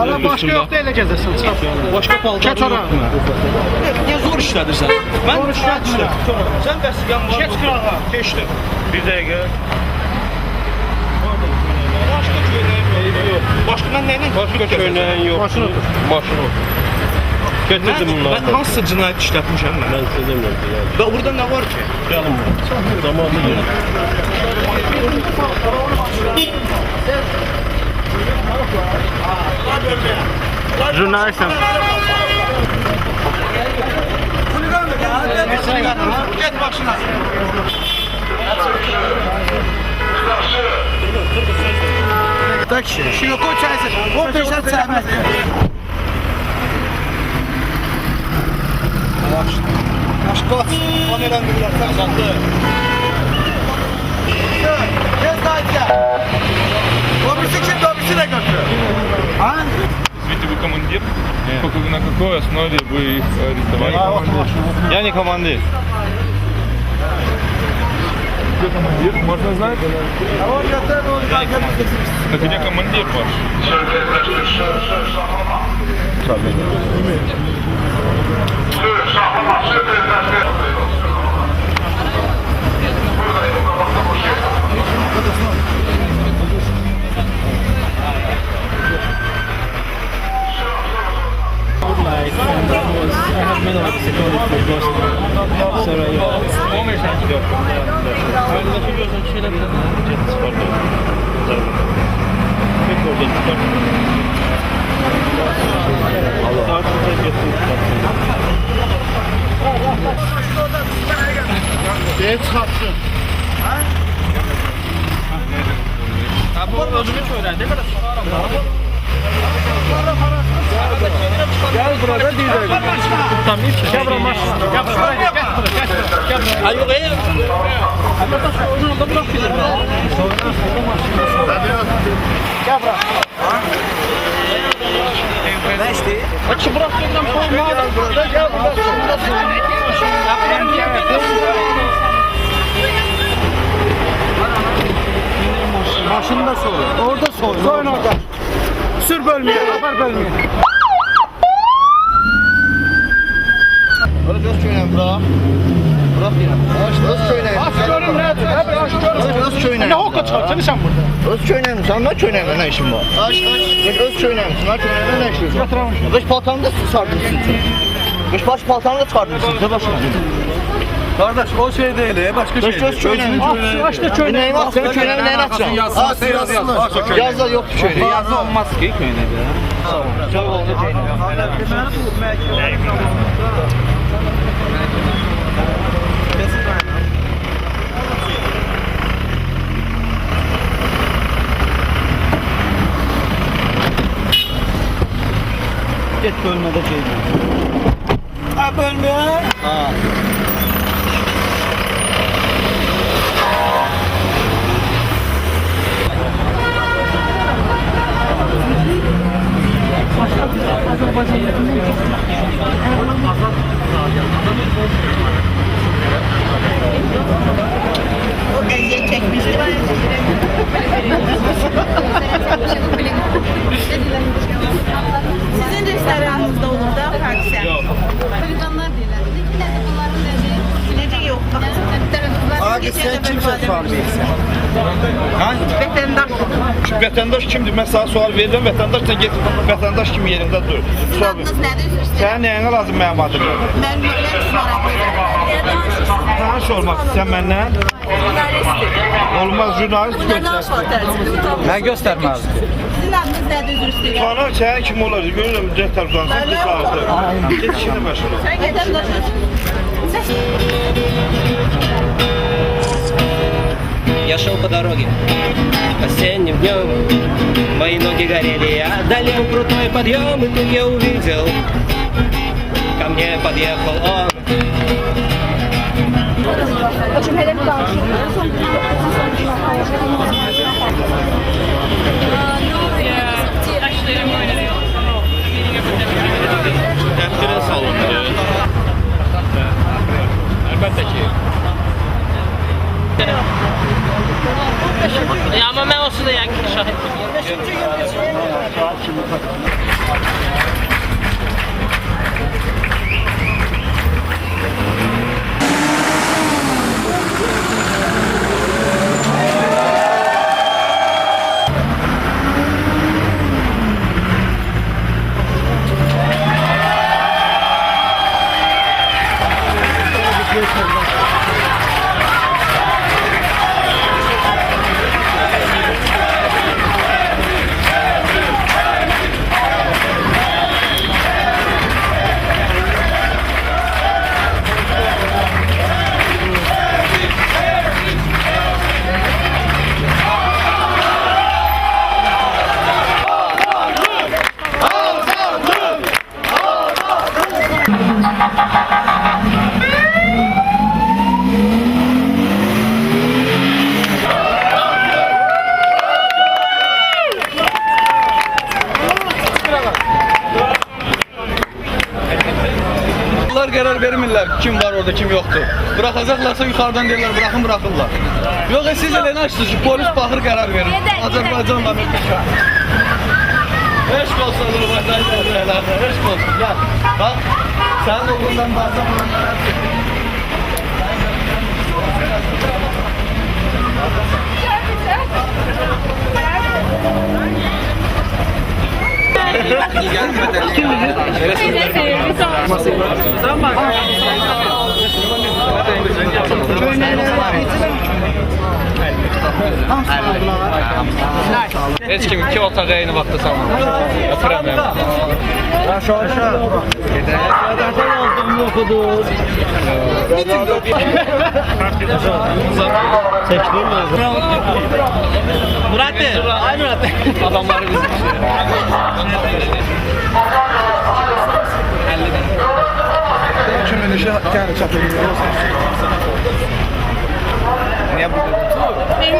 Hala başqa yoxdur, elə gəzəsən. Başqa paltar yoxdur. Niyə zor işlədirsən? Mən zor işlədirəm. Sən vəsiqən var. Keç qırağa, keçdim. Bir dəqiqə. Başqa köynəyim yox. Başqa mən nəylə? Başqa köynəyin yox. Maşın otur. Maşın otur. Getirdim bunları. Mən hansı cinayət işlətmişəm mən? Mən sizə demirəm. Və burada nə var ki? Gəlin bura. Zamanı yox. Jurnalistəm. Get başına. Tak się. Şiroko çaysı. O peşat sevmez. Başqa. Kameranı buraxsan satdı. Gez dayıca. Komisi kim? Komisi de götürüyor. Ha? Извините, вы командир? На какой основе вы их арестовали? Я не командир. Где командир? Можно знать? Так где командир ваш? Geç çıkartsın. Bu özümü söylədi. Gel burada diyecek. Gel buraya maşına. Gel buraya. Gel buraya. Ay yox, Onu da bırak bilir. Gel buraya. Ne işte? Açı bırak dedim. Gel Maşında soy. Orada soy. Soyun orada. Sür bölmeye, haber bölmeye. Öyle göz köynəyim bırak. Bırak deyirəm. Öz köynəyim. Aç görün nədir? Hep aç görün. Öz köynəyim. Ne hokka çıkartın sen burada? Öz köynəyim. Sən nə köynəyimlə nə işin var? Aç. Öz köynəyim. Sən köynəyimlə nə işin var? Yatıramamışım. Qış paltarını da sardın sizin. Qış baş paltarını da çıxardın sizin. Başına. Kardeş o şey değil, başka şey. Göz köynəyim. Aç da köynəyim. Nəyim var? Senin köynəyimi nəyini açacağım? Yaz da yoxdur köynəyim. Yazı olmaz ki köynədə. Çok oldu köynəyim. Get bölmede köynəyim. Ha bölmeye. Ha. O eziyet çekmişti. Sizin restoranınızda olur da hadise. Holiganlar deyirlər. Necə bunların necə? Necə yox? Abi sen kimse sual verirsen. Ha? Vətəndaş. Vətəndaş kimdir? Mən sana sual verirəm. Vətəndaş sən get vətəndaş kimi yerində dur. Sual ver. Adınız nədir? Üzr istəyirəm. Sənin nəyinə lazım mənim adım? Mən maraqlıyam. Tanış olmaq istəyirsən məndən? Jurnalistdir. Olmaz jurnalist Nədən göstər. sual tərcih? Ben göstermezdim. Sizin adınız nədir? Üzr istəyirəm. Bana sənin kim olar? Görürəm müddət tərəfdansan ki, sağdır. Get işinə məşğul ol. Sən vətəndaşsın. Я шел по дороге осенним днем, мои ноги горели, я одолел крутой подъем, и тут я увидел, ко мне подъехал он. Dəftərə salınır. Əlbəttə ki. Ya ama ben olsun da yani şahit. Bunlar qərar vermirlər kim var orada, kim yoxdur. Bırakacaklarsa yukarıdan derler bırakın bırakırlar. Yok siz elə açsınız ki polis baxır qərar verir. Azərbaycan da Eşk olsun Azərbaycan. Eşk olsun. Gel. Bak sen de bundan bazen Heç kim iki otağa eyni vaxtda salmır. Öpürəm yəni. Aşağı. Murat'dır. Ay Murat. Adamları bizim. Kimin işi yani çatıyor. Benim